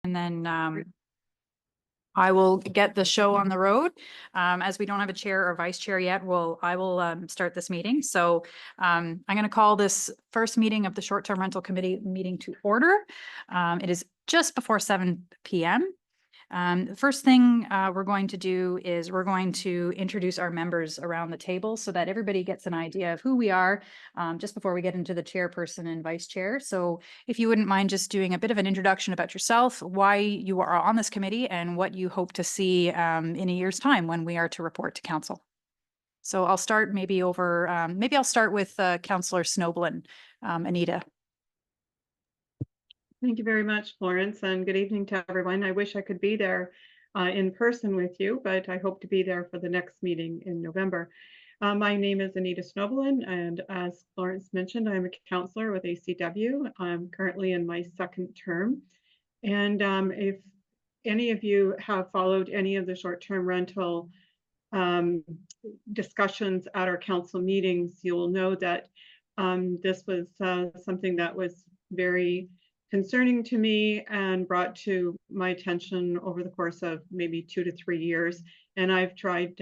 And then I will get the show on the road. As we don't have a chair or vice chair yet, I will start this meeting. So I'm going to call this first meeting of the short-term rental committee meeting to order. It is just before 7 p.m. The first thing we're going to do is we're going to introduce our members around the table so that everybody gets an idea of who we are just before we get into the chairperson and vice chair. So if you wouldn't mind just doing a bit of an introduction about yourself, why you are on this committee, and what you hope to see in a year's time when we are to report to council. So I'll start maybe I'll start with Councillor Snowblin. Anita. Thank you very much, Florence, and good evening to everyone. I wish I could be there in person with you, but I hope to be there for the next meeting in November. My name is Anita Snowblin, and as Florence mentioned, I'm a councillor with ACW. I'm currently in my second term. And if any of you have followed any of the short-term rental discussions at our council meetings, you will know that this was something that was very concerning to me and brought to my attention over the course of maybe 2 to 3 years. And I've tried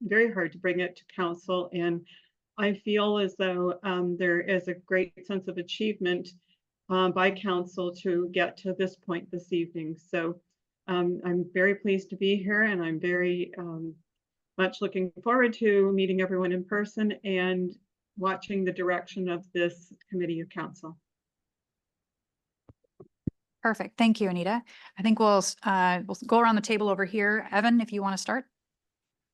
very hard to bring it to council. And I feel as though there is a great sense of achievement by council to get to this point this evening. So I'm very pleased to be here, and I'm very much looking forward to meeting everyone in person and watching the direction of this committee of council. Perfect. Thank you, Anita. I think we'll go around the table over here. Evan, if you want to start.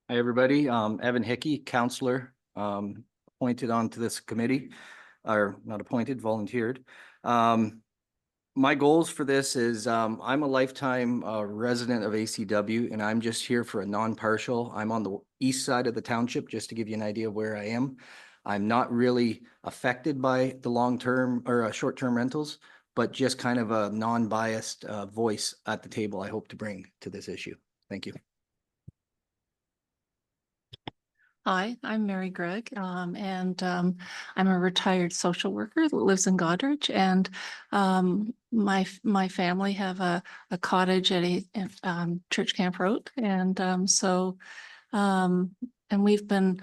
Hi, everybody. Evan Hickey, councillor, appointed onto this committee, or not appointed, volunteered. My goals for this is I'm a lifetime resident of ACW, and I'm just here for a non-partial. I'm on the east side of the township, just to give you an idea of where I am. I'm not really affected by the long-term or short-term rentals, but just kind of a non-biased voice at the table I hope to bring to this issue. Thank you. Hi, I'm Mary Gregg, and I'm a retired social worker that lives in Goderich, and my family have a cottage at Church Camp Road, and and we've been,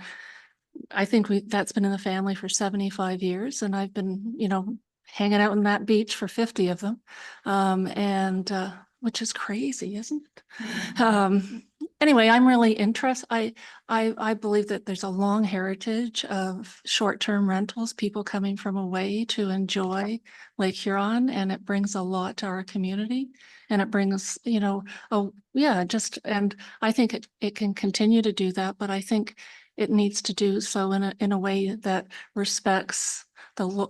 I think that's been in the family for 75 years, and I've been, hanging out on that beach for 50 of them, and which is crazy, isn't it? Anyway, I'm really interested. I believe that there's a long heritage of short-term rentals, people coming from away to enjoy Lake Huron, and it brings a lot to our community. And it brings, and I think it can continue to do that, but I think it needs to do so in a way that respects the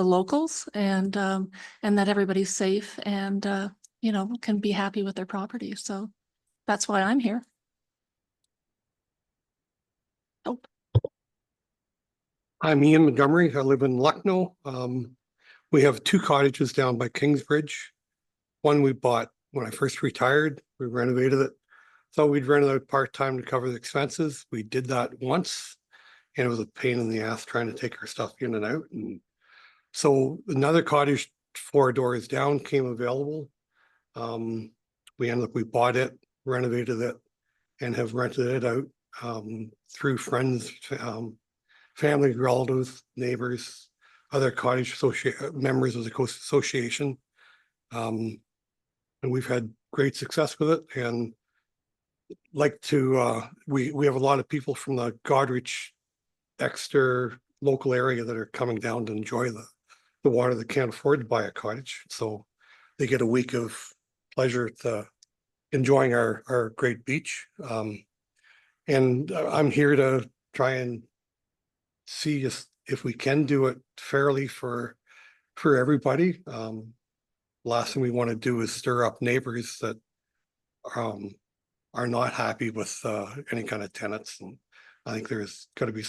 locals, and that everybody's safe and can be happy with their property. So that's why I'm here. Oh. I'm Ian Montgomery. I live in Lucknow. We have 2 cottages down by Kingsbridge. One we bought when I first retired. We renovated it. Thought we'd rent it out part-time to cover the expenses. We did that once, and it was a pain in the ass trying to take our stuff in and out. And so another cottage 4 doors down came available. We bought it, renovated it, and have rented it out through friends, family, relatives, neighbors, other cottage members of the Coast Association. And we've had great success with it. And like to, we have a lot of people from the Goderich, Exeter local area that are coming down to enjoy the water that can't afford to buy a cottage. So they get a week of pleasure to enjoying our great beach. And I'm here to try and see if we can do it fairly for everybody. Last thing we want to do is stir up neighbors that are not happy with any kind of tenants. And I think there's got to be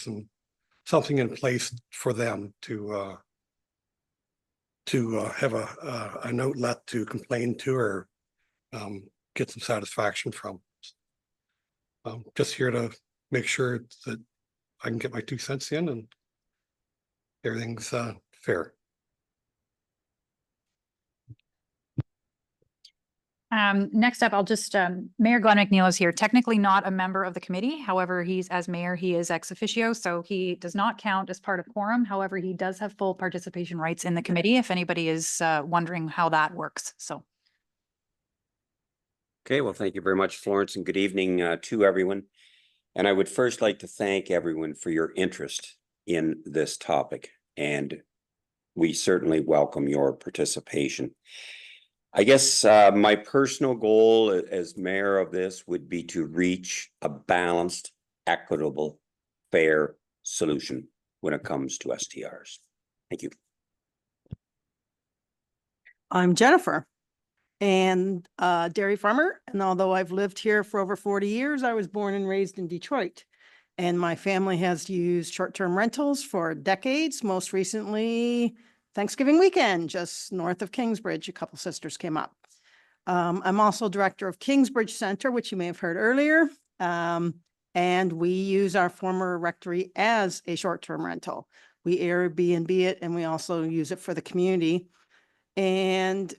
something in place for them to have an outlet to complain to, or get some satisfaction from. Just here to make sure that I can get my 2 cents in and everything's fair. Next up, I'll just, Mayor Glenn McNeil is here, technically not a member of the committee. However, he's as mayor, he is ex officio, so he does not count as part of quorum. However, he does have full participation rights in the committee if anybody is wondering how that works. So. Okay, well, thank you very much, Florence, and good evening to everyone. And I would first like to thank everyone for your interest in this topic, and we certainly welcome your participation. I guess my personal goal as mayor of this would be to reach a balanced, equitable, fair solution when it comes to STRs. Thank you. I'm Jennifer and a dairy farmer. And although I've lived here for over 40 years, I was born and raised in Detroit. And my family has used short-term rentals for decades. Most recently, Thanksgiving weekend, just north of Kingsbridge, a couple sisters came up. I'm also director of Kingsbridge Center, which you may have heard earlier. And we use our former rectory as a short-term rental. We Airbnb it, and we also use it for the community. And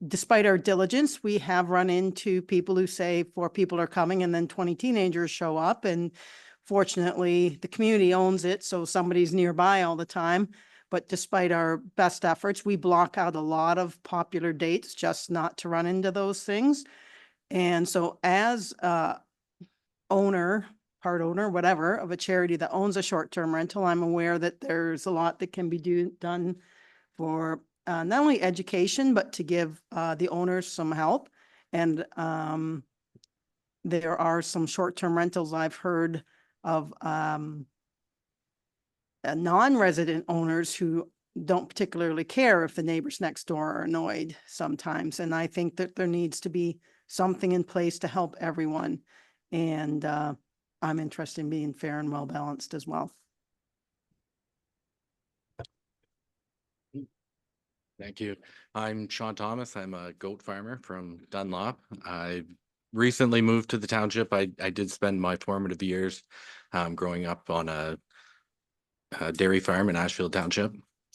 despite our diligence, we have run into people who say 4 people are coming and then 20 teenagers show up. And fortunately, the community owns it, so somebody's nearby all the time. But despite our best efforts, we block out a lot of popular dates just not to run into those things. And so as a owner, part owner, whatever, of a charity that owns a short-term rental, I'm aware that there's a lot that can be done for not only education, but to give the owners some help. And there are some short-term rentals I've heard of non-resident owners who don't particularly care if the neighbors next door are annoyed sometimes. And I think that there needs to be something in place to help everyone. And I'm interested in being fair and well-balanced as well. Thank you. I'm Sean Thomas. I'm a goat farmer from Dunlop. I recently moved to the township. I did spend my formative years growing up on a dairy farm in Ashfield Township.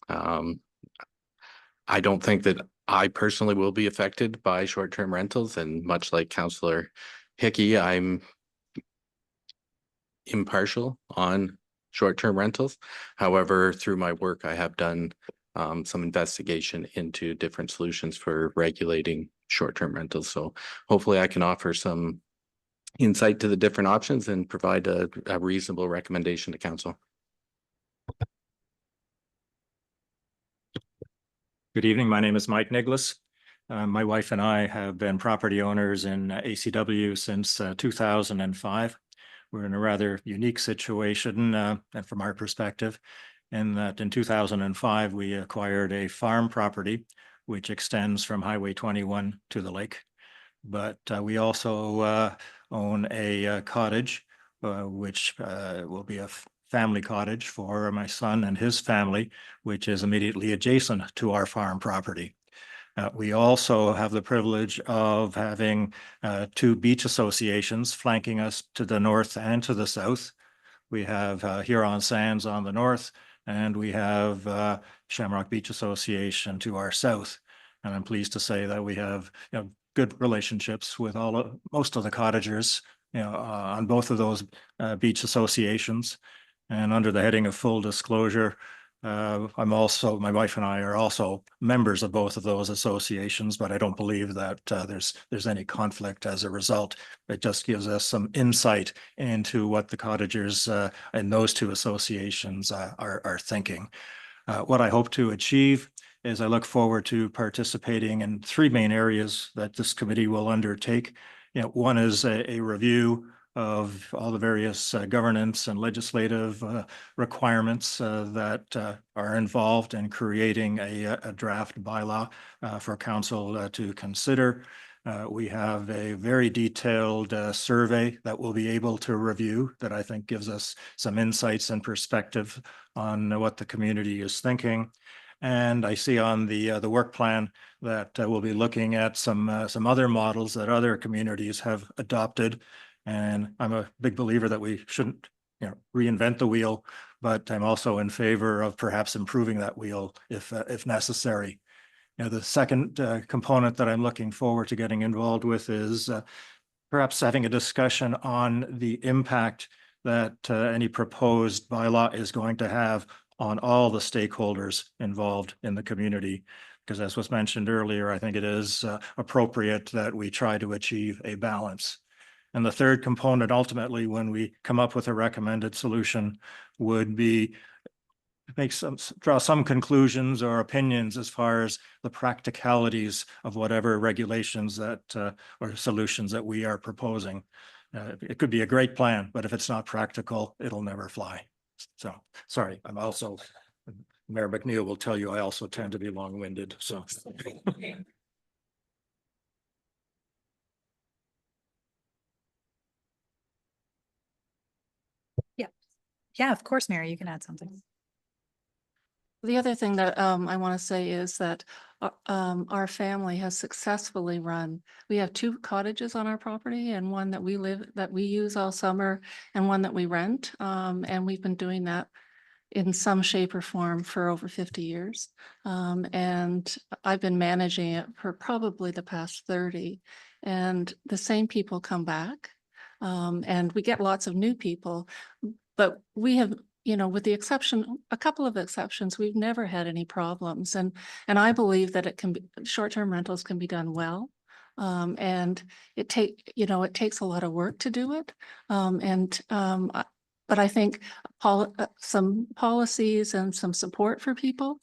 I don't think that I personally will be affected by short-term rentals, and much like Councillor Hickey, I'm impartial on short-term rentals. However, through my work, I have done some investigation into different solutions for regulating short-term rentals. So hopefully I can offer some insight to the different options and provide a reasonable recommendation to council. Good evening. My name is Mike Nicholas. My wife and I have been property owners in ACW since 2005. We're in a rather unique situation, and from our perspective, in that in 2005, we acquired a farm property, which extends from Highway 21 to the lake. But we also own a cottage, which will be a family cottage for my son and his family, which is immediately adjacent to our farm property. We also have the privilege of having 2 beach associations flanking us to the north and to the south. We have Huron Sands on the north, and we have Shamrock Beach Association to our south. And I'm pleased to say that we have good relationships with most of the cottagers on both of those beach associations. And under the heading of full disclosure, my wife and I are also members of both of those associations, but I don't believe that there's any conflict as a result. It just gives us some insight into what the cottagers in those 2 associations are thinking. What I hope to achieve is I look forward to participating in 3 main areas that this committee will undertake. One is a review of all the various governance and legislative requirements that are involved in creating a draft bylaw for council to consider. We have a very detailed survey that we'll be able to review that I think gives us some insights and perspective on what the community is thinking. And I see on the work plan that we'll be looking at some other models that other communities have adopted. And I'm a big believer that we shouldn't, reinvent the wheel, but I'm also in favor of perhaps improving that wheel if necessary. The second component that I'm looking forward to getting involved with is perhaps having a discussion on the impact that any proposed bylaw is going to have on all the stakeholders involved in the community. Because as was mentioned earlier, I think it is appropriate that we try to achieve a balance. And the third component, ultimately, when we come up with a recommended solution, would be draw some conclusions or opinions as far as the practicalities of whatever regulations that or solutions that we are proposing. It could be a great plan, but if it's not practical, it'll never fly. So, sorry, I'm also, Mayor McNeil will tell you, I also tend to be long-winded, so. Yeah, of course, Mary, you can add something. The other thing that I want to say is that our family has successfully run. We have 2 cottages on our property, and one that we use all summer, and one that we rent. And we've been doing that in some shape or form for over 50 years. And I've been managing it for probably the past 30. And the same people come back. And we get lots of new people, but we have, with the exception, a couple of exceptions, we've never had any problems. And I believe that short-term rentals can be done well. And it takes a lot of work to do it. But I think some policies and some support for people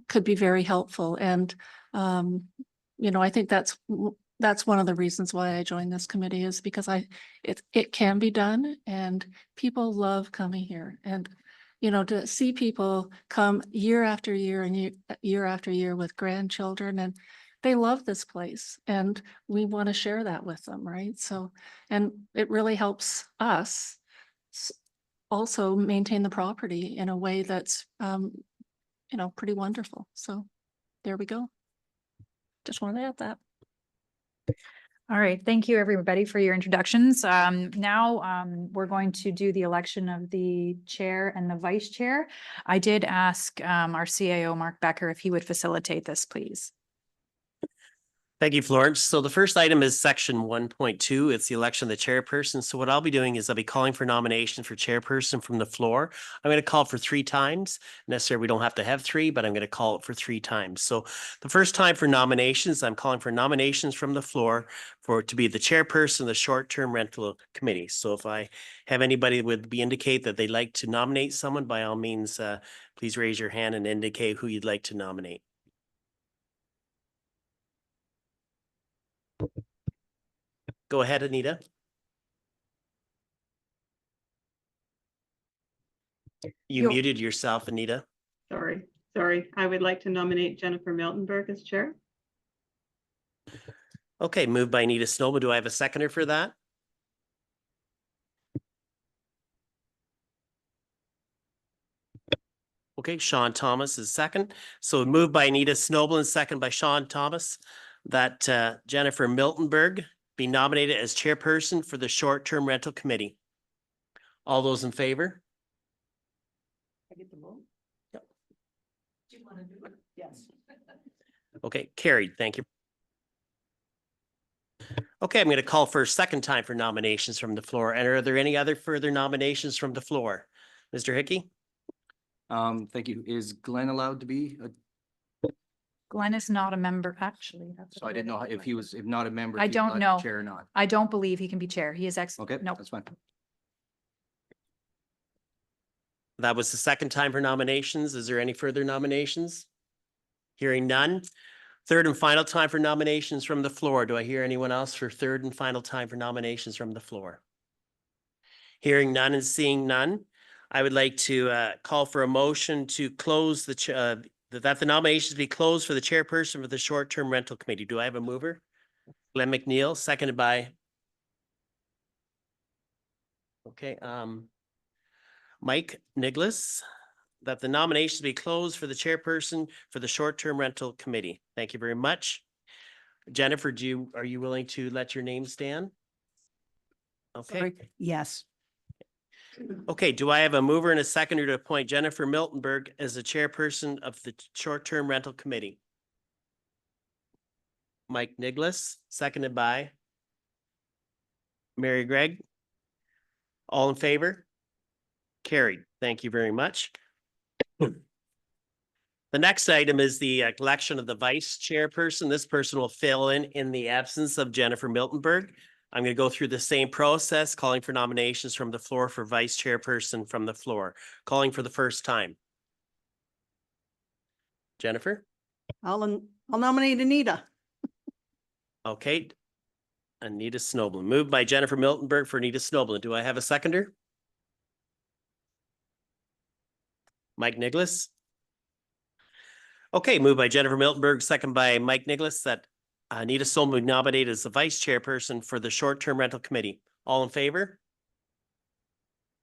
could be very helpful. And, I think that's one of the reasons why I joined this committee, is because it can be done, and people love coming here. And, to see people come year after year and year after year with grandchildren, and they love this place, and we want to share that with them, right? So, and it really helps us also maintain the property in a way that's, pretty wonderful. So there we go. Just wanted to add that. All right, thank you, everybody, for your introductions. Now we're going to do the election of the chair and the vice chair. I did ask our CAO, Mark Becker, if he would facilitate this, please. Thank you, Florence. So the first item is section 1.2. It's the election of the chairperson. So what I'll be doing is I'll be calling for nominations for chairperson from the floor. I'm going to call for 3 times. Necessarily, we don't have to have 3, but I'm going to call it for 3 times. So the first time for nominations, I'm calling for nominations from the floor to be the chairperson of the short-term rental committee. So if I have anybody would indicate that they'd like to nominate someone, by all means, please raise your hand and indicate who you'd like to nominate. Go ahead, Anita. You muted yourself, Anita. Sorry. I would like to nominate Jennifer Miltenberg as chair. Okay, moved by Anita Snowman. Do I have a seconder for that? Okay, Sean Thomas is second. So moved by Anita Snowman, second by Sean Thomas, that Jennifer Miltenberg be nominated as chairperson for the short-term rental committee. All those in favor? I get the vote? Yep. Do you want to do it? Yes. Okay, carried. Thank you. Okay, I'm going to call for a second time for nominations from the floor. And are there any other further nominations from the floor? Mr. Hickey? Thank you. Is Glenn allowed to be? Glenn is not a member, actually. So I didn't know if he was, if not a member. I if he's don't allowed to know. Chair or not. I don't believe he can be chair. He is Okay, nope. that's fine. That was the second time for nominations. Is there any further nominations? Hearing none. Third and final time for nominations from the floor. Do I hear anyone else for third and final time for nominations from the floor? Hearing none and seeing none, I would like to call for a motion to close that the nominations be closed for the chairperson for the short-term rental committee. Do I have a mover? Glenn McNeil, seconded by. Okay, Mike Nicholas, that the nominations be closed for the chairperson for the short-term rental committee. Thank you very much. Jennifer, are you willing to let your name stand? Okay. Sorry. Yes. Okay, do I have a mover and a seconder to appoint Jennifer Miltenberg as the chairperson of the short-term rental committee? Mike Nicholas, seconded by Mary Gregg. All in favor? Carried. Thank you very much. The next item is the election of the vice chairperson. This person will fill in the absence of Jennifer Miltenberg. I'm going to go through the same process, calling for nominations from the floor for vice chairperson from the floor, calling for the first time. Jennifer? I'll nominate Anita. Okay. Anita Snowblin, moved by Jennifer Miltenberg for Anita Snowblin. Do I have a seconder? Mike Nicholas? Okay, moved by Jennifer Miltenberg, second by Mike Nicholas, that Anita Snowblin nominated as the vice chairperson for the short-term rental committee. All in favor?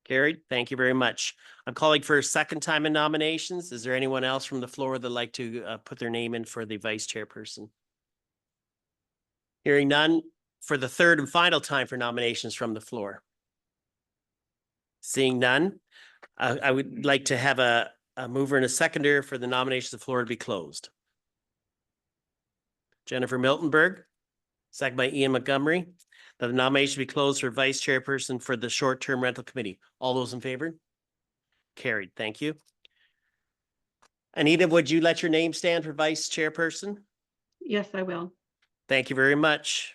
Carried. Thank you very much. I'm calling for a second time in nominations. Is there anyone else from the floor that'd like to put their name in for the vice chairperson? Hearing none, for the third and final time for nominations from the floor. Seeing none, I would like to have a mover and a seconder for the nominations of the floor to be closed. Jennifer Miltenberg, second by Ian Montgomery, that the nomination be closed for vice chairperson for the short-term rental committee. All those in favor? Carried. Thank you. Anita, would you let your name stand for vice chairperson? Yes, I will. Thank you very much.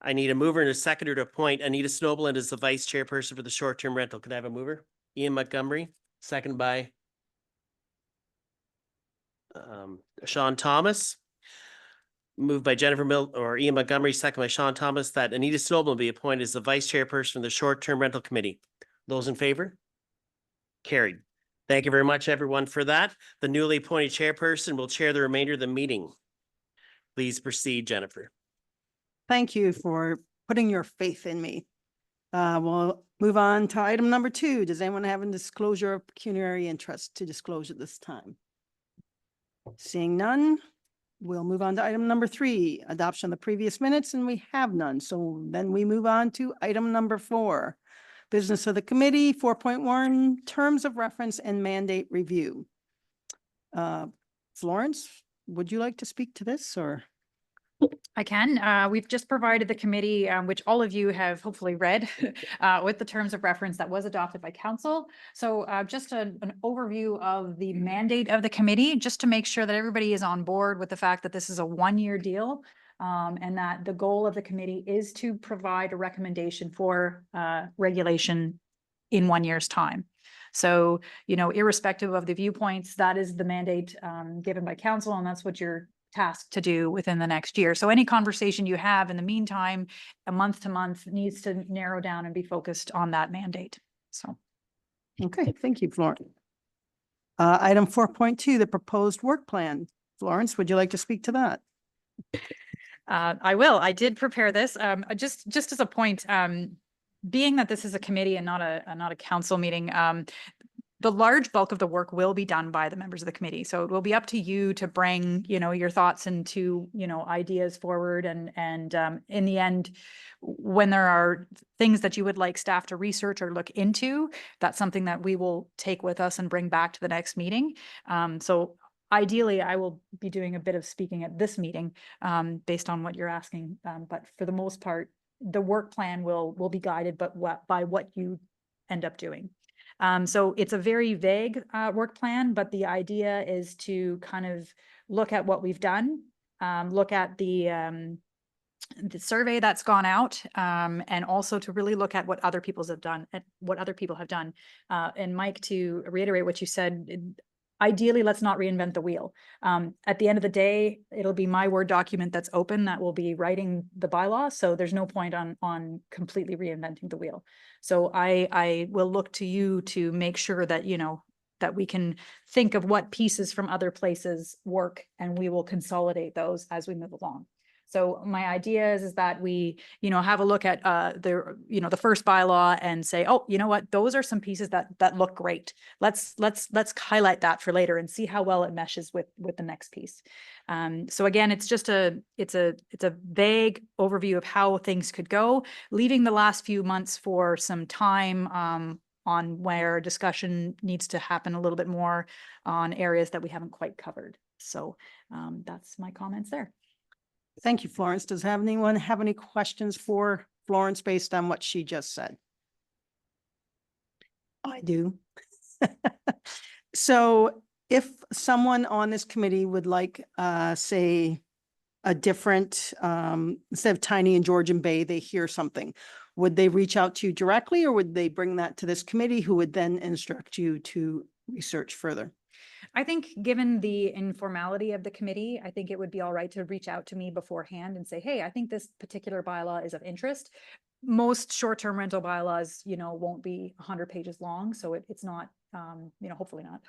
I need a mover and a seconder to appoint Anita Snowblin as the vice chairperson for the short-term rental. Could I have a mover? Ian Montgomery, second by Sean Thomas. Moved by Ian Montgomery, second by Sean Thomas, that Anita Snowblin be appointed as the vice chairperson for the short-term rental committee. Those in favor? Carried. Thank you very much, everyone, for that. The newly appointed chairperson will chair the remainder of the meeting. Please proceed, Jennifer. Thank you for putting your faith in me. We'll move on to item number 2. Does anyone have a disclosure of pecuniary interest to disclose at this time? Seeing none, we'll move on to item number 3, adoption of the previous minutes, and we have none. So then we move on to item number 4, business of the committee, 4.1, terms of reference and mandate review. Florence, would you like to speak to this, or? I can. We've just provided the committee, which all of you have hopefully read, with the terms of reference that was adopted by council. So just an overview of the mandate of the committee, just to make sure that everybody is on board with the fact that this is a one-year deal, and that the goal of the committee is to provide a recommendation for regulation in 1 year's time. So, irrespective of the viewpoints, that is the mandate given by council, and that's what you're tasked to do within the next year. So any conversation you have in the meantime, a month to month, needs to narrow down and be focused on that mandate. So. Okay, thank you, Florence. Item 4.2, the proposed work plan. Florence, would you like to speak to that? I will. I did prepare this. Just as a point, being that this is a committee and not a council meeting, the large bulk of the work will be done by the members of the committee. So it will be up to you to bring, your thoughts into, ideas forward. And in the end, when there are things that you would like staff to research or look into, that's something that we will take with us and bring back to the next meeting. So ideally, I will be doing a bit of speaking at this meeting based on what you're asking. But for the most part, the work plan will be guided, but by what you end up doing. So it's a very vague work plan, but the idea is to kind of look at what we've done, look at the survey that's gone out, and also to really look at what other people have done. And Mike, to reiterate what you said, ideally, let's not reinvent the wheel. At the end of the day, it'll be my Word document that's open that will be writing the bylaw. So there's no point on completely reinventing the wheel. So I will look to you to make sure that, that we can think of what pieces from other places work, and we will consolidate those as we move along. So my idea is that we, have a look at the first bylaw and say, oh, you know what, those are some pieces that look great. Let's highlight that for later and see how well it meshes with the next piece. So again, it's just it's a vague overview of how things could go, leaving the last few months for some time on where discussion needs to happen a little bit more on areas that we haven't quite covered. So that's my comments there. Thank you, Florence. Does anyone have any questions for Florence based on what she just said? I do. So if someone on this committee would like, say, a different, instead of Tiny and Georgian Bay, they hear something, would they reach out to you directly, or would they bring that to this committee, who would then instruct you to research further? I think given the informality of the committee, I think it would be all right to reach out to me beforehand and say, hey, I think this particular bylaw is of interest. Most short-term rental bylaws, won't be 100 pages long. So it's not, hopefully not.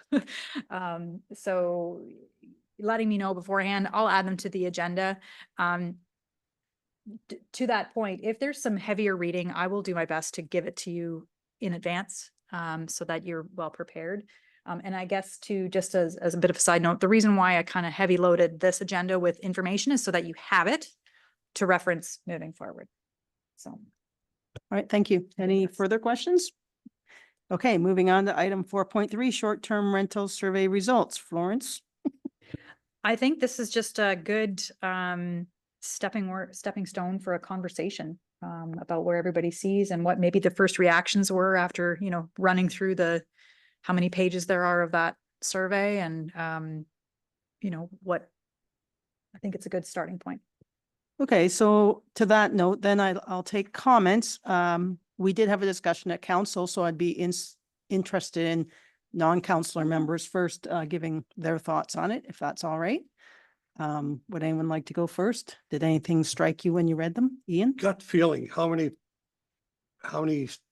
So letting me know beforehand, I'll add them to the agenda. To that point, if there's some heavier reading, I will do my best to give it to you in advance so that you're well prepared. And I guess just as a bit of a side note, the reason why I kind of heavy loaded this agenda with information is so that you have it to reference moving forward. So. All right, thank you. Any further questions? Okay, moving on to item 4.3, short-term rental survey results. Florence? I think this is just a good stepping stone for a conversation about where everybody sees and what maybe the first reactions were after, running through how many pages there are of that survey, and what I think it's a good starting point. Okay, so to that note, then I'll take comments. We did have a discussion at council, so I'd be interested in non-councillor members first giving their thoughts on it, if that's all right. Would anyone like to go first? Did anything strike you when you read them? Ian? Gut feeling, how many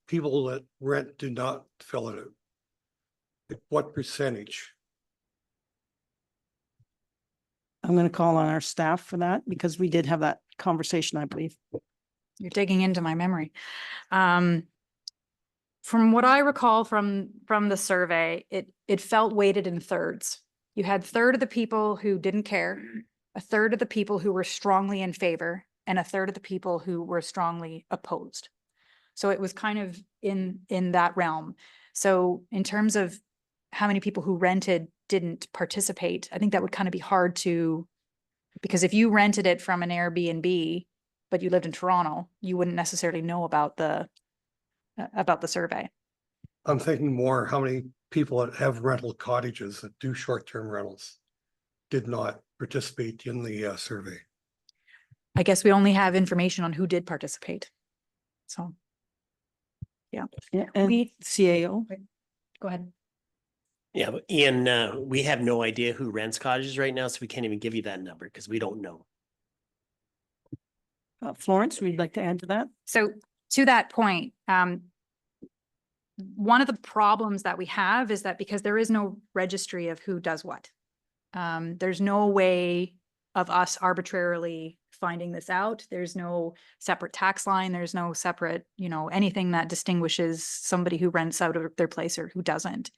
people that rent do not fill it out? Like, what percentage? I'm going to call on our staff for that because we did have that conversation, I believe. You're digging into my memory. From what I recall from the survey, it felt weighted in thirds. You had a third of the people who didn't care, a third of the people who were strongly in favor, and a third of the people who were strongly opposed. So it was kind of in that realm. So in terms of how many people who rented didn't participate, I think that would kind of be hard to, because if you rented it from an Airbnb, but you lived in Toronto, you wouldn't necessarily know about the survey. I'm thinking more, how many people that have rental cottages that do short-term rentals did not participate in the survey? I guess we only have information on who did participate. So, yeah. And We- CAO? Go ahead. Yeah, but Ian, we have no idea who rents cottages right now, so we can't even give you that number because we don't know. Florence, would you like to add to that? So to that point, one of the problems that we have is that because there is no registry of who does what, there's no way of us arbitrarily finding this out. There's no separate tax line. There's no separate, anything that distinguishes somebody who rents out of their place or who doesn't.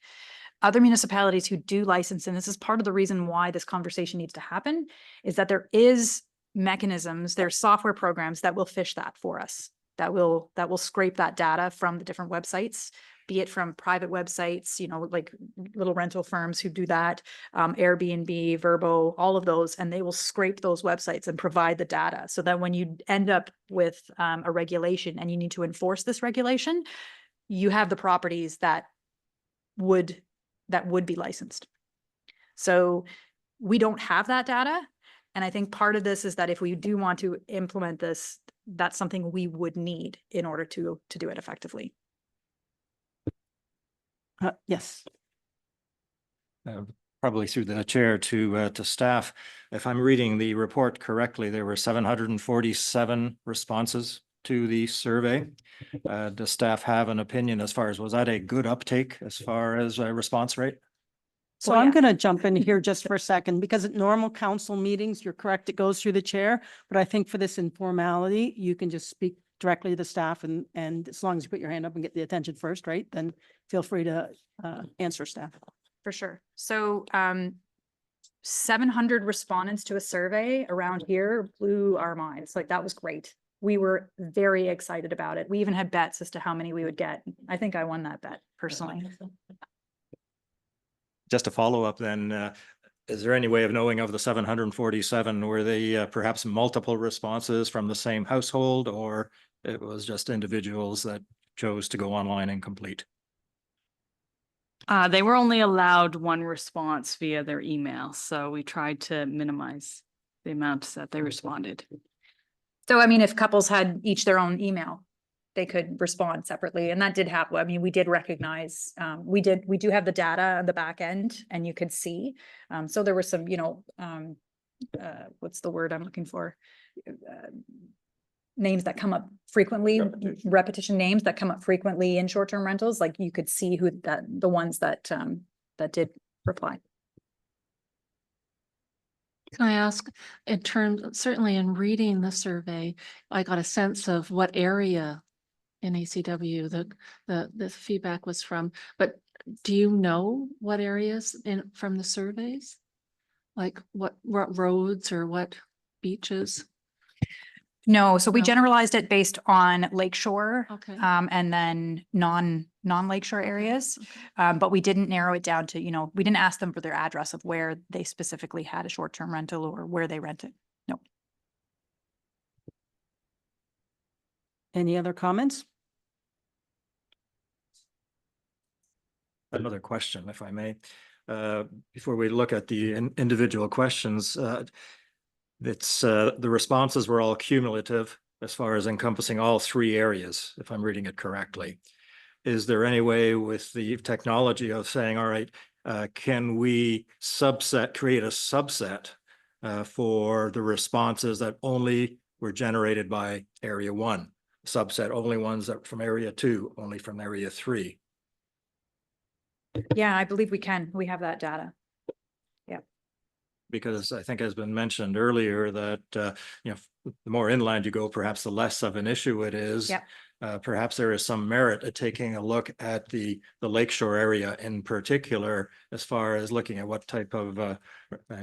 Other municipalities who do license, and this is part of the reason why this conversation needs to happen, is that there is mechanisms, there's software programs that will fish that for us, that will scrape that data from the different websites, be it from private websites, like little rental firms who do that, Airbnb, Vrbo, all of those, and they will scrape those websites and provide the data so that when you end up with a regulation and you need to enforce this regulation, you have the properties that would be licensed. So we don't have that data. And I think part of this is that if we do want to implement this, that's something we would need in order to do it effectively. Yes. Probably through the chair to staff. If I'm reading the report correctly, there were 747 responses to the survey. Does staff have an opinion as far as, was that a good uptake as far as a response rate? So Well, I'm yeah. going to jump in here just for a second because at normal council meetings, you're correct, it goes through the chair. But I think for this informality, you can just speak directly to the staff and as long as you put your hand up and get the attention first, right? Then feel free to answer staff. For sure. So 700 respondents to a survey around here blew our minds. Like that was great. We were very excited about it. We even had bets as to how many we would get. I think I won that bet personally. Just a follow-up then, is there any way of knowing of the 747, were they perhaps multiple responses from the same household, or it was just individuals that chose to go online and complete? They were only allowed one response via their email, so we tried to minimize the amounts that they responded. So, I mean, if couples had each their own email, they could respond separately. And that did happen. I mean, we did recognize, we do have the data on the back end and you could see. So there was some, what's the word I'm looking for? Names that come up frequently, repetition names that come up frequently in short-term rentals. Like you could see who the ones that did reply. Can I ask, in terms, certainly in reading the survey, I got a sense of what area in ACW the feedback was from, but do you know what areas from the surveys? Like what roads or what beaches? No, so we No. generalized it based on lakeshore, Okay. and then non-lakeshore areas. But we didn't narrow it down to, we didn't ask them for their address of where they specifically had a short-term rental or where they rented. No. Any other comments? Another question, if I may, before we look at the individual questions, the responses were all cumulative as far as encompassing all three areas, if I'm reading it correctly. Is there any way with the technology of saying, all right, can we create a subset for the responses that only were generated by area 1, subset only ones that from area 2, only from area 3? Yeah, I believe we can. We have that data. Because I think has been mentioned earlier that, the more inland you go, perhaps the less of an issue it is. Yep. Perhaps there is some merit at taking a look at the lakeshore area in particular, as far as looking at what type of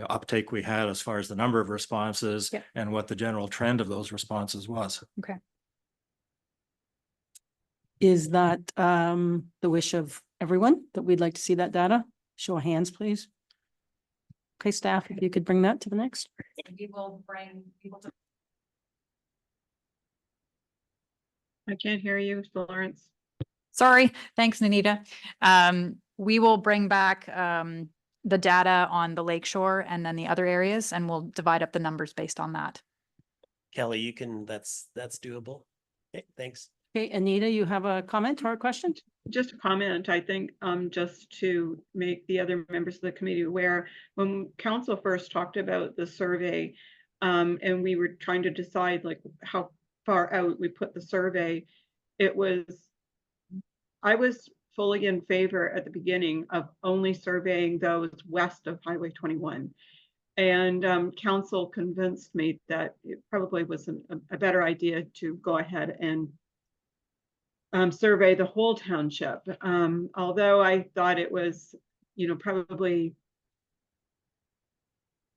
uptake we had as far as the number of responses. Yep. And what the general trend of those responses was. Okay. Is that the wish of everyone that we'd like to see that data? Show of hands, please. Okay, staff, if you could bring that to the next. We will bring people to. I can't hear you, Florence. Sorry, thanks, Nanita. We will bring back the data on the lakeshore and then the other areas, and we'll divide up the numbers based on that. Kelly, you can, that's doable. Okay, thanks. Okay, Anita, you have a comment or a question? Just a comment, I think, just to make the other members of the committee aware, when council first talked about the survey, and we were trying to decide like how far out we put the survey, I was fully in favor at the beginning of only surveying those west of Highway 21. And council convinced me that it probably was a better idea to go ahead and survey the whole township. Although I thought it was, probably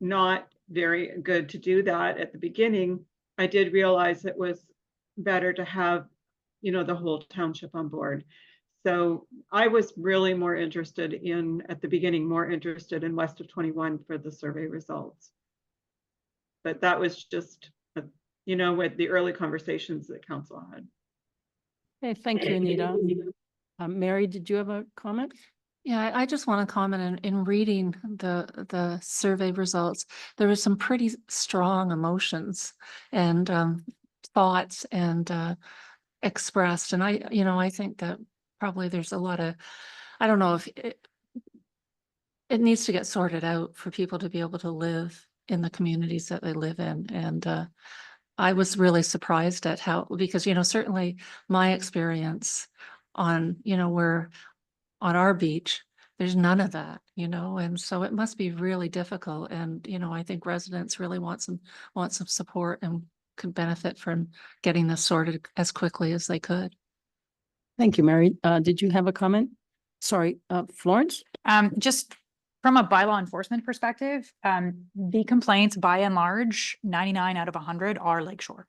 not very good to do that at the beginning, I did realize it was better to have, the whole township on board. So I was really at the beginning, more interested in west of 21 for the survey results. But that was just, with the early conversations that council had. Okay, thank you, Anita. Mary, did you have a comment? Yeah, I just want to comment in reading the survey results, there was some pretty strong emotions and thoughts and expressed. And I think that probably there's a lot of, I don't know if it needs to get sorted out for people to be able to live in the communities that they live in. And I was really surprised at how, because, certainly my experience on, we're on our beach there's none of that, you know, and so it must be really difficult. And, you know, I think residents really want some support and could benefit from getting this sorted as quickly as they could. Thank you, Mary. Did you have a comment? Sorry, Florence? Just from a bylaw enforcement perspective, the complaints by and large, 99 out of 100 are Lakeshore.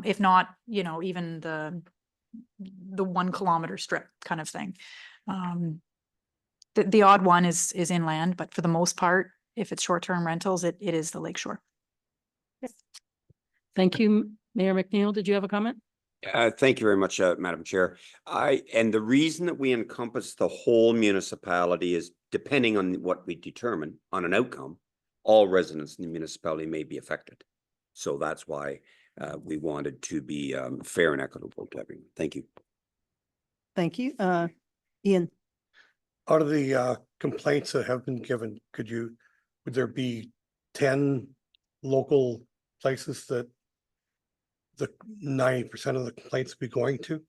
If not, you know, even the 1 kilometer strip kind of thing. The odd one is inland, but for the most part, if it's short-term rentals, it is the Lakeshore. Thank you, Mayor McNeil. Did you have a comment? Thank you very much, Madam Chair. And the reason that we encompass the whole municipality is depending on what we determine on an outcome, all residents in the municipality may be affected. So that's why we wanted to be fair and equitable to everyone. Thank you. Thank you. Ian? Out of the complaints that have been given, would there be 10 local places that the 90% of the complaints be going to,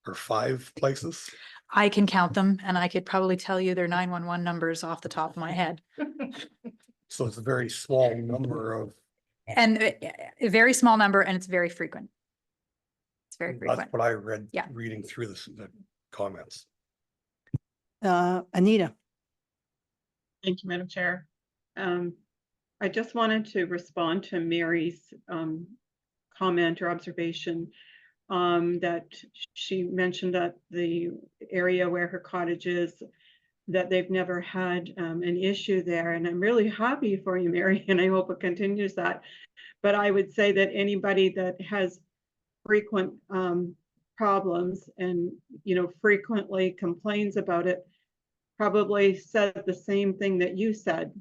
or 5 places? I can count them and I could probably tell you their 911 numbers off the top of my head. So it's a very small number of. And a very small number, and it's very frequent. It's very frequent. That's what I read, Yeah. reading through the comments. Anita? Thank you, Madam Chair. I just wanted to respond to Mary's comment or observation that she mentioned that the area where her cottage is, that they've never had an issue there. And I'm really happy for you, Mary, and I hope it continues that. But I would say that anybody that has frequent problems and, you know, frequently complains about it probably said the same thing that you said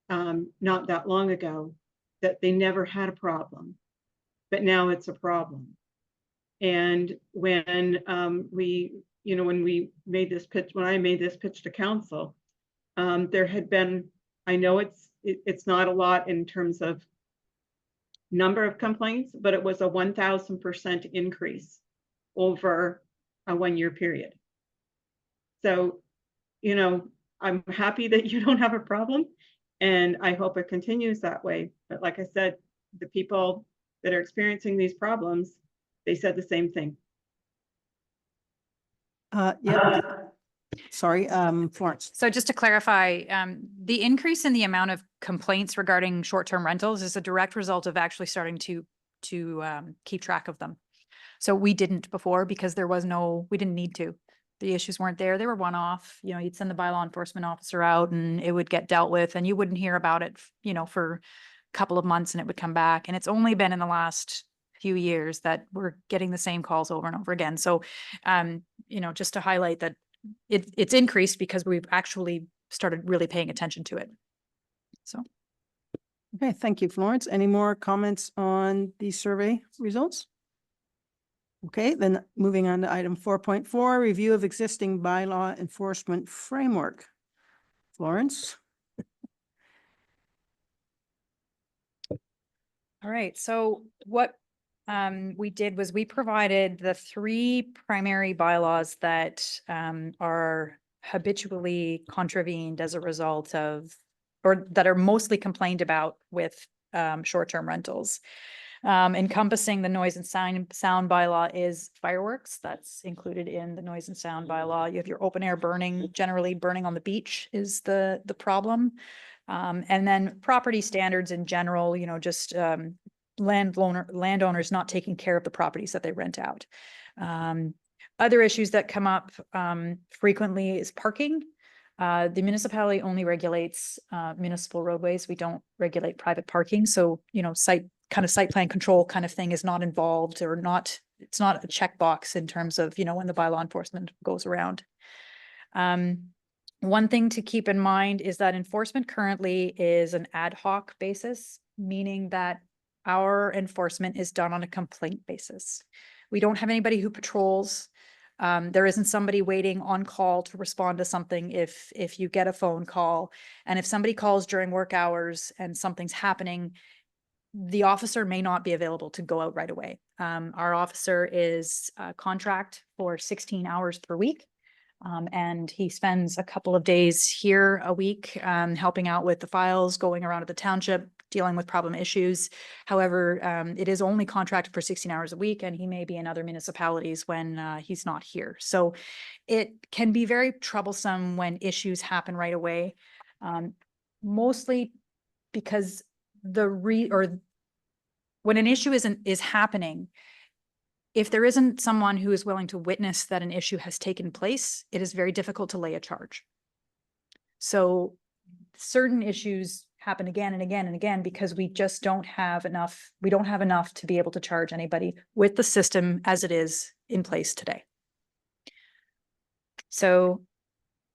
not that long ago, that they never had a problem, but now it's a problem. And when when we made this pitch, when I made this pitch to council, there had been, I know it's not a lot in terms of number of complaints, but it was a 1,000% increase over a 1-year period. So, you know, I'm happy that you don't have a problem, and I hope it continues that way. But like I said, the people that are experiencing these problems, they said the same thing. Yeah. Sorry, Florence. So just to clarify, the increase in the amount of complaints regarding short-term rentals is a direct result of actually starting to keep track of them. So we didn't before because we didn't need to. The issues weren't there. They were one-off. You know, you'd send the bylaw enforcement officer out and it would get dealt with and you wouldn't hear about it, you know, for a couple of months and it would come back. And it's only been in the last few years that we're getting the same calls over and over again. So, you know, just to highlight that it's increased because we've actually started really paying attention to it. So. Okay, thank you, Florence. Any more comments on the survey results? Okay, then moving on to item 4.4, review of existing bylaw enforcement framework. Florence? All right, so what we did was we provided the 3 primary bylaws that are habitually contravened as a result of, or that are mostly complained about with short-term rentals. Encompassing the noise and sound bylaw is fireworks. That's included in the noise and sound bylaw. You have your open air burning, generally burning on the beach is the problem. And then property standards in general, you know, just landowners not taking care of the properties that they rent out. Other issues that come up frequently is parking. The municipality only regulates municipal roadways. We don't regulate private parking. So, you know, site plan control kind of thing is not involved or not, it's not a checkbox in terms of, you know, when the bylaw enforcement goes around. One thing to keep in mind is that enforcement currently is an ad hoc basis, meaning that our enforcement is done on a complaint basis. We don't have anybody who patrols. There isn't somebody waiting on call to respond to something if you get a phone call. And if somebody calls during work hours and something's happening, the officer may not be available to go out right away. Our officer is contract for 16 hours per week. And he spends a couple of days here a week, helping out with the files, going around to the township, dealing with problem issues. However, it is only contracted for 16 hours a week, and he may be in other municipalities when he's not here. So it can be very troublesome when issues happen right away, mostly because when an issue is happening, if there isn't someone who is willing to witness that an issue has taken place, it is very difficult to lay a charge. So certain issues happen again and again and again because we just don't have enough. We don't have enough to be able to charge anybody with the system as it is in place today. So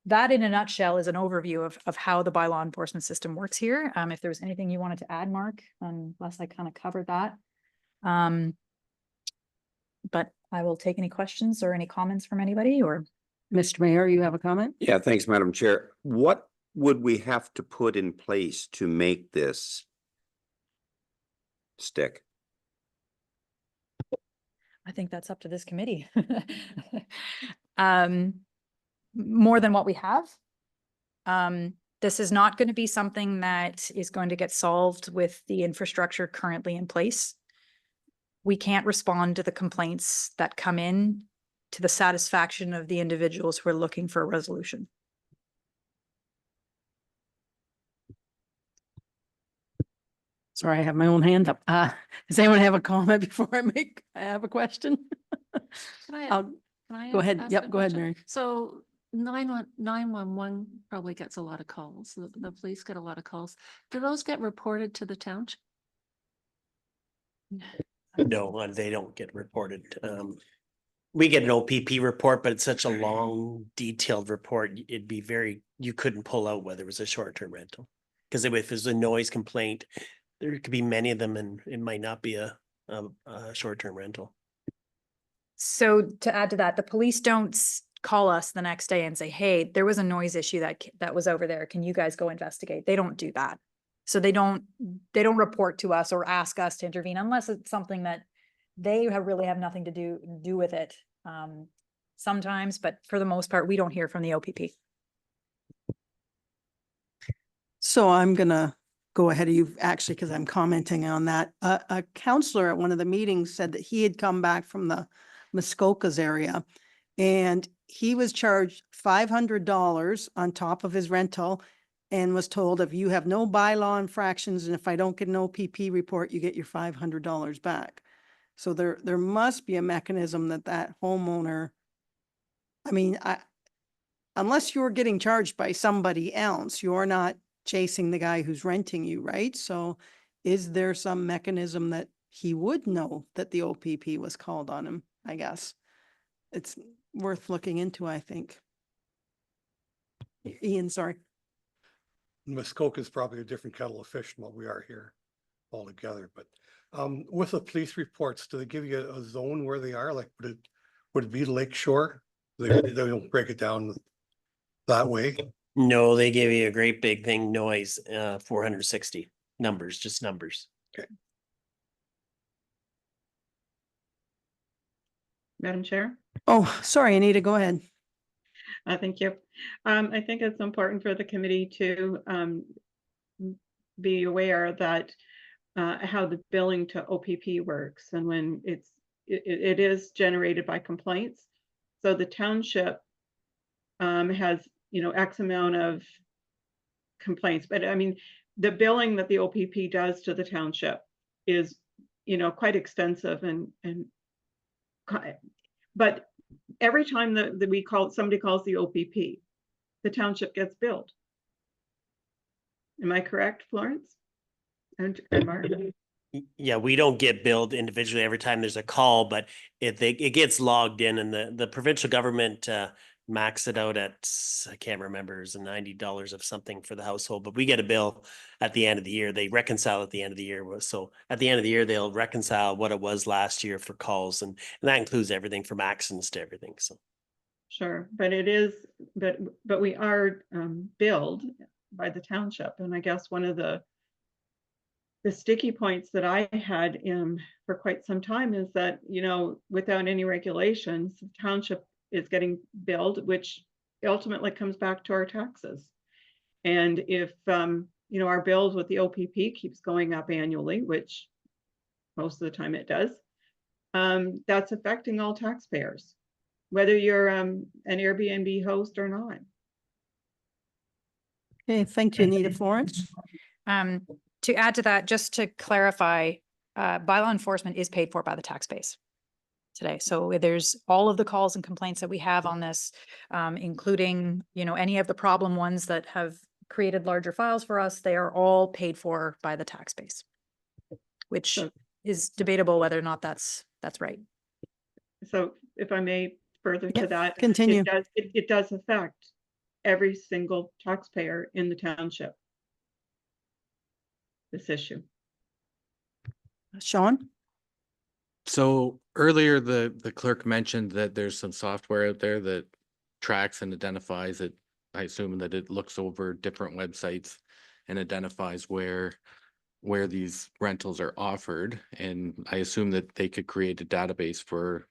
that in a nutshell is an overview of how the bylaw enforcement system works here. If there was anything you wanted to add, Mark, unless I kind of covered that. But I will take any questions or any comments from anybody, or. Mr. Mayor, you have a comment? Yeah, thanks, Madam Chair. What would we have to put in place to make this stick? I think that's up to this committee. More than what we have. This is not going to be something that is going to get solved with the infrastructure currently in place. We can't respond to the complaints that come in to the satisfaction of the individuals who are looking for a resolution. Sorry, I have my own hand up. Does anyone have a comment before I have a question? Can I Go ahead. ask Yep, a go ahead, question? Mary. So 911 probably gets a lot of calls. The police get a lot of calls. Do those get reported to the township? No, they don't get reported. We get an OPP report, but it's such a long, detailed report. It'd be you couldn't pull out whether it was a short-term rental. Because if there's a noise complaint, there could be many of them and it might not be a short-term rental. So to add to that, the police don't call us the next day and say, hey, there was a noise issue that was over there. Can you guys go investigate? They don't do that. So they don't report to us or ask us to intervene unless it's something that they really have nothing to do with it. Sometimes, but for the most part, we don't hear from the OPP. So I'm gonna go ahead of you actually, because I'm commenting on that. A counselor at one of the meetings said that he had come back from the Muskokas area and he was charged $500 on top of his rental and was told if you have no bylaw infractions and if I don't get an OPP report, you get your $500 back. So there must be a mechanism that homeowner, I mean, unless you're getting charged by somebody else, you're not chasing the guy who's renting you, right? So is there some mechanism that he would know that the OPP was called on him? I guess it's worth looking into, I think. Ian, sorry. Muskoka is probably a different kettle of fish than what we are here altogether, but with the police reports, do they give you a zone where they are? Like, would it be Lake Shore? They don't break it down that way. No, they give you a great big thing, noise, 460 numbers, just numbers. Okay. Madam Chair? Oh, sorry, Anita, go ahead. Thank you. I think it's important for the committee to be aware that how the billing to OPP works and when it is generated by complaints. So the township has, X amount of complaints, but I mean, the billing that the OPP does to the township is, quite extensive but every time that somebody calls the OPP, the township gets billed. Am I correct, Florence? And Mark? Yeah, we don't get billed individually every time there's a call, but it gets logged in, and the provincial government max it out at, I can't remember, it's $90 of something for the household, but we get a bill at the end of the year. They reconcile at the end of the year. So at the end of the year, they'll reconcile what it was last year for calls, and that includes everything from accidents to everything. So Sure, but it is, but we are billed by the township, and I guess one of the sticky points that I had for quite some time is that, without any regulations, the township is getting billed, which ultimately comes back to our taxes. And if, you know, our bills with the OPP keeps going up annually, which most of the time it does, that's affecting all taxpayers, whether you're an Airbnb host or not. Okay, thank you, Anita. Florence? To add to that, just to clarify, bylaw enforcement is paid for by the tax base today. So there's all of the calls and complaints that we have on this, including, you know, any of the problem ones that have created larger files for us, they are all paid for by the tax base, which So- is debatable whether or not that's right. So if I may further to Yep, that, continue. it does affect every single taxpayer in the township, this issue. Sean? So earlier, the clerk mentioned that there's some software out there that tracks and identifies it. I assume that it looks over different websites and identifies where these rentals are offered. And I assume that they could create a database for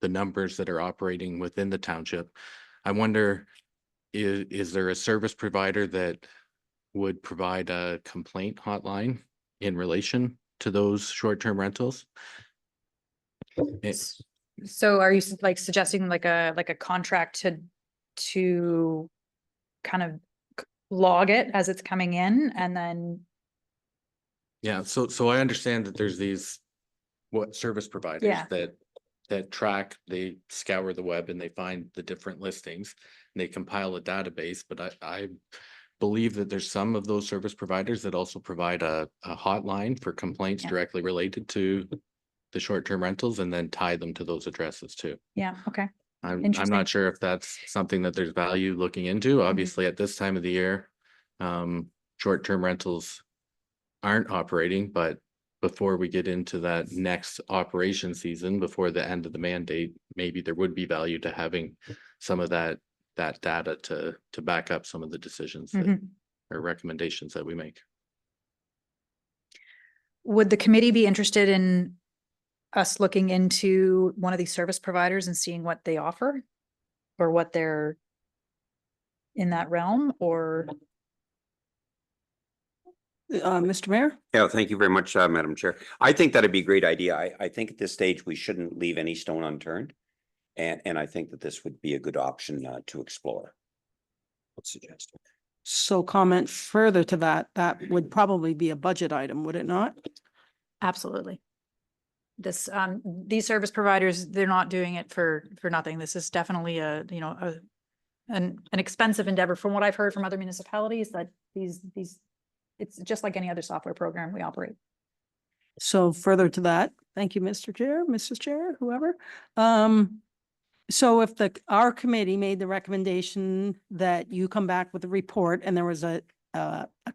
the numbers that are operating within the township. I wonder, is there a service provider that would provide a complaint hotline in relation to those short-term rentals? So are you like suggesting like a contract to kind of log it as it's coming in and then? Yeah, so I understand that there's these service providers Yeah. that track, they scour the web and they find the different listings and they compile a database, but I believe that there's some of those service providers that also provide a hotline for complaints Yeah. directly related to the short-term rentals and then tie them to those addresses too. Yeah, okay. I'm Interesting. not sure if that's something that there's value looking into. Obviously, at this time of the year, short-term rentals aren't operating, but before we get into that next operation season, before the end of the mandate, maybe there would be value to having some of that data to back up some of the decisions that Mhm. or recommendations that we make. Would the committee be interested in us looking into one of these service providers and seeing what they offer? Or what they're in that realm, or? Mr. Mayor? Yeah, thank you very much, Madam Chair. I think that'd be a great idea. I think at this stage, we shouldn't leave any stone unturned. And I think that this would be a good option to explore. I'd suggest. So comment further to that, that would probably be a budget item, would it not? Absolutely. This, these service providers, they're not doing it for nothing. This is definitely an expensive endeavor from what I've heard from other municipalities, that these, it's just like any other software program we operate. So further to that, thank you, Mr. Chair, Mrs. Chair, whoever. So if our committee made the recommendation that you come back with a report and there was a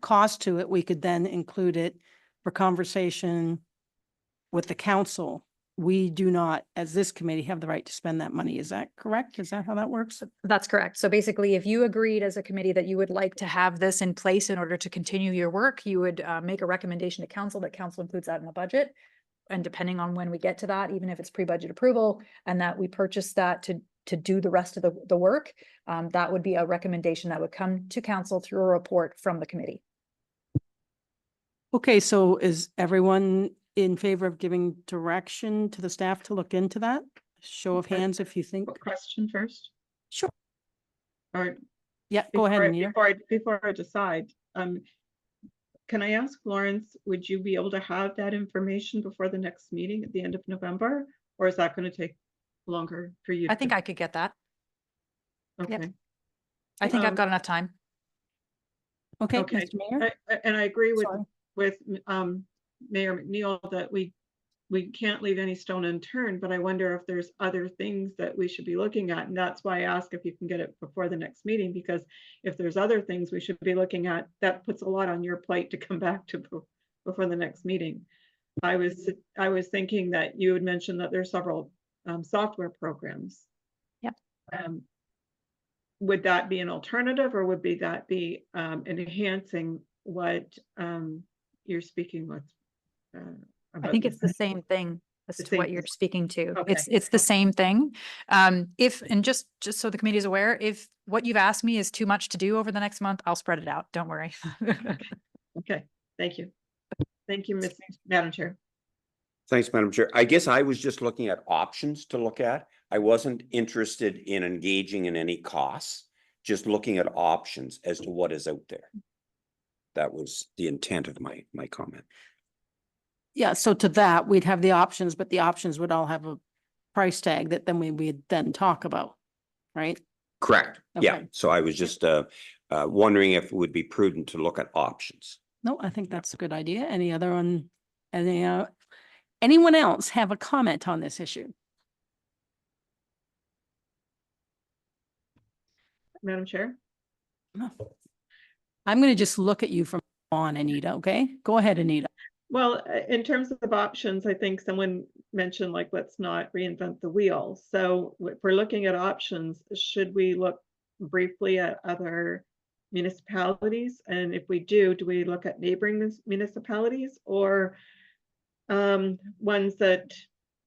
cost to it, we could then include it for conversation with the council. We do not, as this committee, have the right to spend that money. Is that correct? Is that how that works? That's correct. So basically, if you agreed as a committee that you would like to have this in place in order to continue your work, you would make a recommendation to council, that council includes that in the budget. And depending on when we get to that, even if it's pre-budget approval, and that we purchase that to do the rest of the work, that would be a recommendation that would come to council through a report from the committee. Okay, so is everyone in favor of giving direction to the staff to look into that? Show of hands if you think. Question first. Sure. All right. Yeah, go ahead, Anita. Before I decide, can I ask Florence, would you be able to have that information before the next meeting at the end of November? Or is that going to take longer for you? I think I could get that. Okay. I think I've got enough time. Okay, Okay. Mr. Mayor? And I agree Sorry. with Mayor McNeil that we can't leave any stone unturned, but I wonder if there's other things that we should be looking at. And that's why I ask if you can get it before the next meeting, because if there's other things we should be looking at, that puts a lot on your plate to come back to before the next meeting. I was thinking that you had mentioned that there's several software programs. Yep. Would that be an alternative, or would that be enhancing what you're speaking with? I think it's the same thing. as The to what same- you're speaking to. Okay. It's the same thing. If, and just so the committee is aware, if what you've asked me is too much to do over the next month, I'll spread it out. Don't worry. Okay, thank you. Thank you, Madam Chair. Thanks, Madam Chair. I guess I was just looking at options to look at. I wasn't interested in engaging in any costs, just looking at options as to what is out there. That was the intent of my comment. Yeah, so to that, we'd have the options, but the options would all have a price tag that then we'd then talk about, right? Correct. Yeah. Okay. So I was just wondering if it would be prudent to look at options. No, I think that's a good idea. Anyone else have a comment on this issue? Madam Chair? No. I'm going to just look at you from on, Anita, okay? Go ahead, Anita. Well, in terms of options, I think someone mentioned like, let's not reinvent the wheel. So if we're looking at options, should we look briefly at other municipalities? And if we do we look at neighboring municipalities or ones that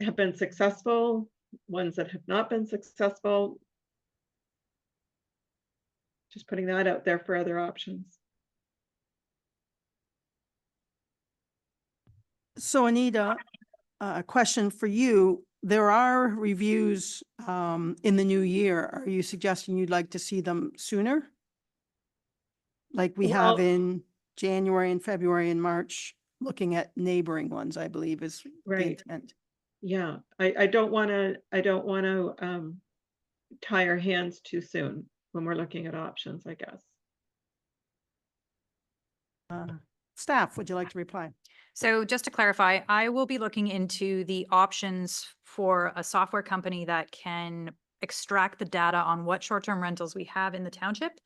have been successful, ones that have not been successful? Just putting that out there for other options. So Anita, a question for you. There are reviews in the new year. Are you suggesting you'd like to see them sooner? Like we have Well- in January and February and March, looking at neighboring ones, I believe is the Right. intent. Yeah, I don't want to tie our hands too soon when we're looking at options, I guess. Staff, would you like to reply? So just to clarify, I will be looking into the options for a software company that can extract the data on what short-term rentals we have in the township.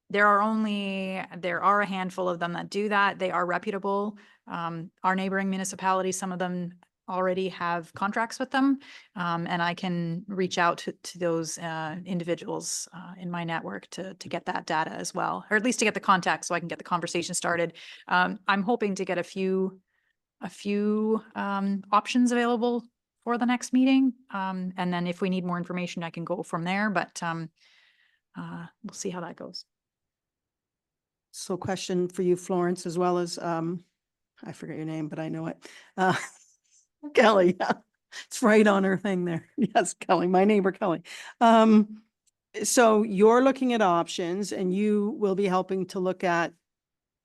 There are a handful of them that do that. They are reputable. Our neighboring municipalities, some of them already have contracts with them. And I can reach out to those individuals in my network to get that data as well, or at least to get the contact so I can get the conversation started. I'm hoping to get a few options available for the next meeting. And then if we need more information, I can go from there, but we'll see how that goes. So question for you, Florence, as well as, I forget your name, but I know it. Kelly, yeah, it's right on her thing there. Yes, Kelly, my neighbor Kelly. So you're looking at options and you will be helping to look at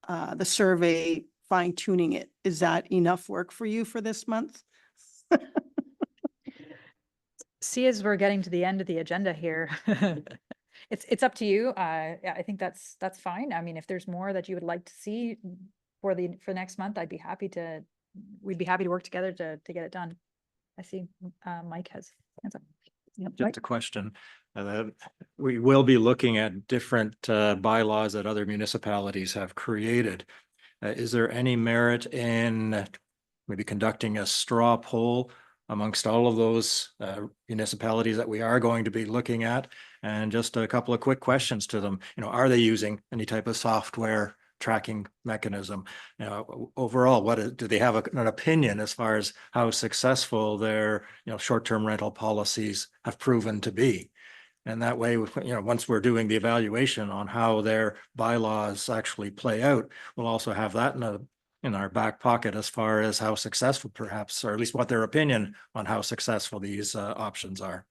the survey, fine tuning it. Is that enough work for you for this month? See, as we're getting to the end of the agenda here, it's up to you. Yeah, I think that's fine. I mean, if there's more that you would like to see for next month, we'd be happy to work together to get it done. I see Mike has hands up. Yep, Mike? Just a question. We will be looking at different bylaws that other municipalities have created. Is there any merit in maybe conducting a straw poll amongst all of those municipalities that we are going to be looking at? And just a couple of quick questions to them. You know, are they using any type of software tracking mechanism? You know, overall, do they have an opinion as far as how successful their, short-term rental policies have proven to be? And that way, once we're doing the evaluation on how their bylaws actually play out, we'll also have that in our back pocket as far as how successful perhaps, or at least what their opinion on how successful these options are.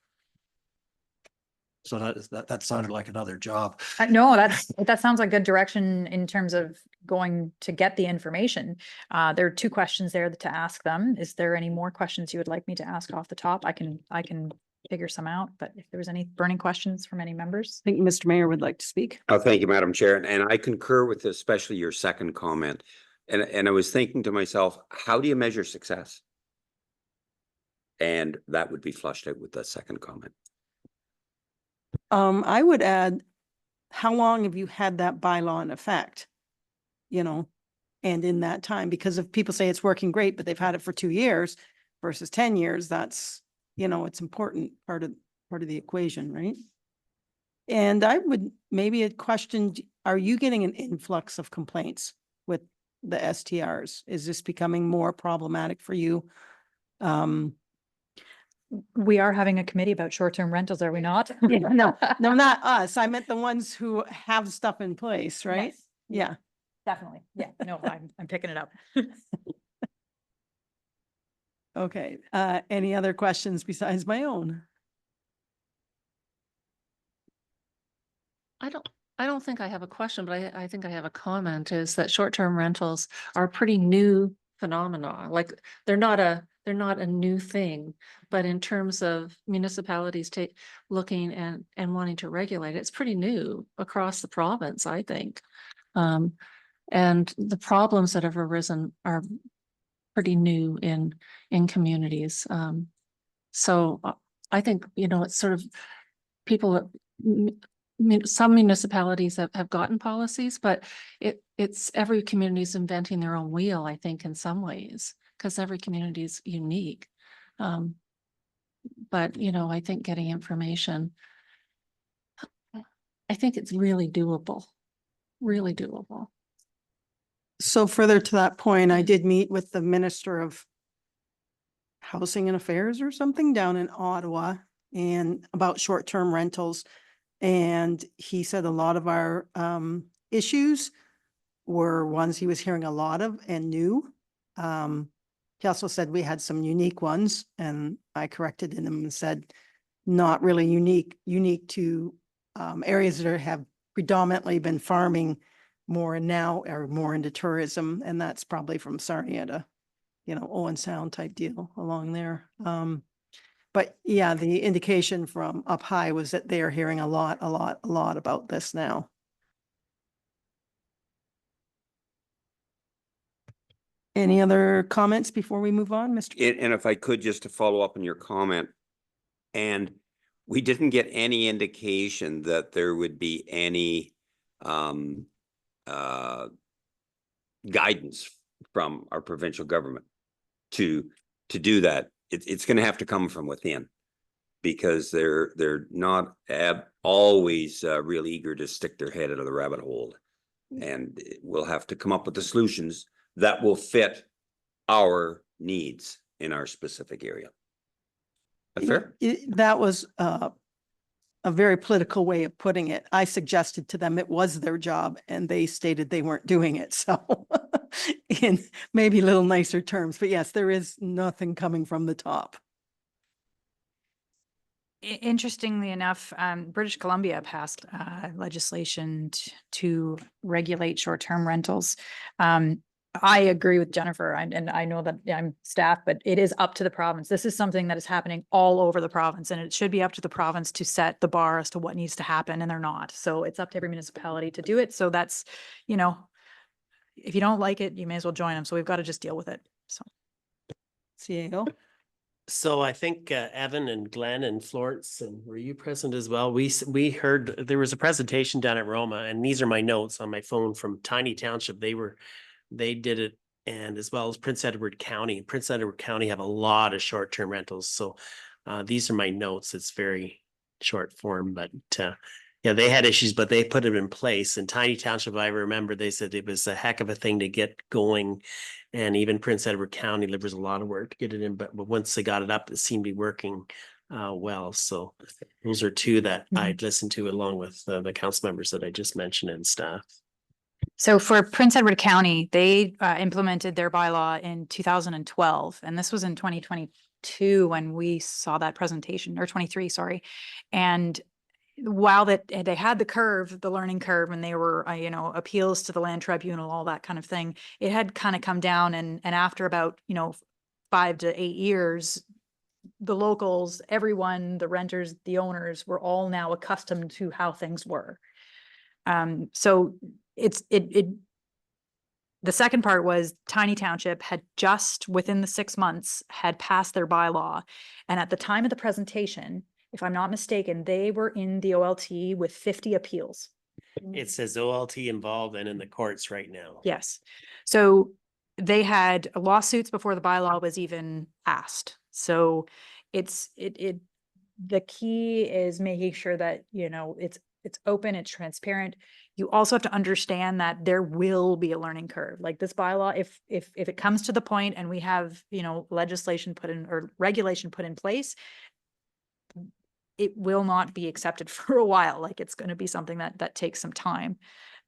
So that sounded like another job. No, that sounds like good direction in terms of going to get the information. There are two questions there to ask them. Is there any more questions you would like me to ask off the top? I can figure some out, but if there's any burning questions from any members. I think Mr. Mayor would like to speak. Oh, thank you, Madam Chair. And I concur with especially your second comment. And I was thinking to myself, how do you measure success? And that would be flushed out with the second comment. I would add, how long have you had that bylaw in effect? And in that time, because if people say it's working great, but they've had it for 2 years versus 10 years, that's, it's important part of the equation, right? And I would maybe a question, are you getting an influx of complaints with the STRs? Is this becoming more problematic for you We are having a committee about short-term rentals, are we not? Yeah, no, no, not us. I meant the ones who have stuff in place, right? Yes. Yeah. Definitely. Yeah, no, I'm picking it up. Okay. Any other questions besides my own? I don't think I have a question, but I think I have a comment, is that short-term rentals are a pretty new phenomena. Like, they're not a new thing, but in terms of municipalities looking and wanting to regulate, it's pretty new across the province, I think. And the problems that have arisen are pretty new in communities. So I think, it's sort of people, some municipalities have gotten policies, but it's every community is inventing their own wheel, I think, in some ways, because every community is unique. But, I think getting information, I think it's really doable, really doable. So further to that point, I did meet with the Minister of Housing and Affairs or something down in Ottawa and about short-term rentals. And he said a lot of our issues were ones he was hearing a lot of and new. He also said we had some unique ones, and I corrected him and said not really unique to areas that have predominantly been farming more, and now are more into tourism, and that's probably from Sarnia to, Owen Sound type deal along there. But yeah, the indication from up high was that they are hearing a lot about this now. Any other comments before we move on, Mr.? And if I could, just to follow up on your comment, and we didn't get any indication that there would be any guidance from our provincial government to do that. It's going to have to come from within, because they're not always real eager to stick their head out of the rabbit hole, and we'll have to come up with the solutions that will fit our needs in our specific area. That fair? That was a very political way of putting it. I suggested to them it was their job, and they stated they weren't doing it. So in maybe a little nicer terms, but yes, there is nothing coming from the top. Interestingly enough, British Columbia passed legislation to regulate short-term rentals. I agree with Jennifer, and I know that I'm staff, but it is up to the province. This is something that is happening all over the province, and it should be up to the province to set the bar as to what needs to happen, and they're not. So it's up to every municipality to do it. So that's, if you don't like it, you may as well join them. So we've got to just deal with it. So. CAO. So I think Evan and Glenn and Florence, and were you present as well? We heard there was a presentation down at Roma, and these are my notes on my phone from Tiny Township. They did it, and as well as Prince Edward County. Prince Edward County have a lot of short-term rentals. So these are my notes. It's very short form, but yeah, they had issues, but they put it in place. And Tiny Township, I remember they said it was a heck of a thing to get going. And even Prince Edward County, there was a lot of work to get it in, but once they got it up, it seemed to be working well. So those are two that I'd listened to along with the council members that I just mentioned and staff. So for Prince Edward County, they implemented their bylaw in 2012, and this was in 2022 when we saw that presentation, or 23, sorry. And while they had the learning curve, and they were, appeals to the land tribunal, all that kind of thing, it had kind of come down, and after about, 5 to 8 years, the locals, everyone, the renters, the owners were all now accustomed to how things were. So the second part was Tiny Township had just within the 6 months had passed their bylaw. And at the time of the presentation, if I'm not mistaken, they were in the OLT with 50 appeals. It says OLT involved and in the courts right now. Yes. So they had lawsuits before the bylaw was even passed. So the key is making sure that, it's open, it's transparent. You also have to understand that there will be a learning curve. Like this bylaw, if it comes to the point and we have, you know, legislation put in or regulation put in place, it will not be accepted for a while. Like it's going to be something that takes some time.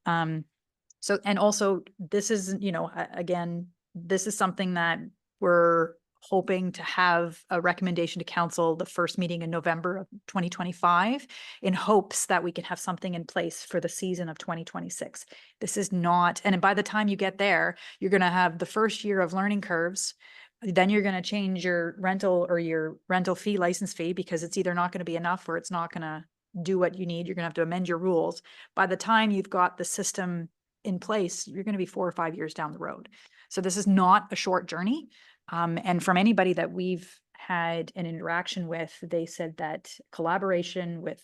So, and also this is, you know, again, this is something that we're hoping to have a recommendation to council the first meeting in November of 2025 in hopes that we can have something in place for the season of 2026. This is not, and by the time you get there, you're going to have the first year of learning curves. Then you're going to change your rental or your rental fee, license fee, because it's either not going to be enough or it's not going to do what you need. You're going to have to amend your rules. By the time you've got the system in place, you're going to be 4 or 5 years down the road. So this is not a short journey. And from anybody that we've had an interaction with, they said that collaboration with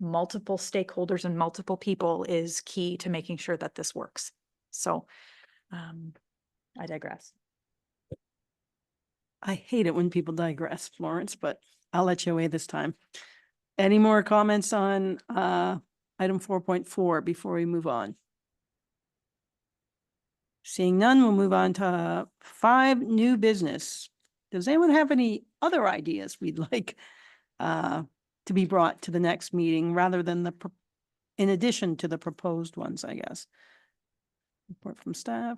multiple stakeholders and multiple people is key to making sure that this works. So I digress. I hate it when people digress, Florence, but I'll let you away this time. Any more comments on item 4.4 before we move on? Seeing none, we'll move on to 5, new business. Does anyone have any other ideas we'd like to be brought to the next meeting rather than in addition to the proposed ones, I guess? Report from staff.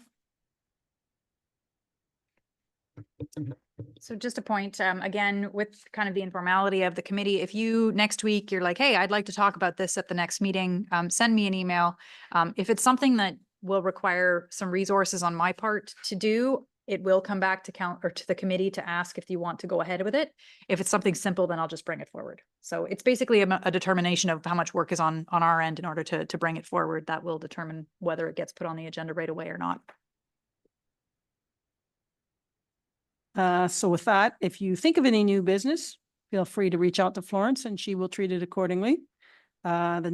So just a point, again, with kind of the informality of the committee, if you next week, you're like, hey, I'd like to talk about this at the next meeting, send me an email. If it's something that will require some resources on my part to do, it will come back to the committee to ask if you want to go ahead with it. If it's something simple, then I'll just bring it forward. So it's basically a determination of how much work is on our end in order to bring it forward. That will determine whether it gets put on the agenda right away or not. So with that, if you think of any new business, feel free to reach out to Florence and she will treat it accordingly. The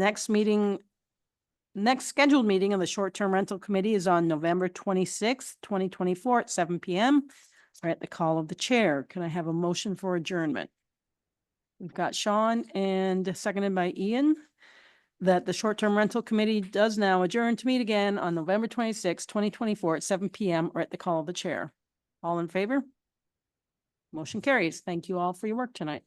next scheduled meeting of the short-term rental committee is on November 26th, 2024 at 7 p.m. or at the call of the chair. Can I have a motion for adjournment? We've got Sean and seconded by Ian that the short-term rental committee does now adjourn to meet again on November 26th, 2024 at 7 p.m. or at the call of the chair. All in favor? Motion carries. Thank you all for your work tonight.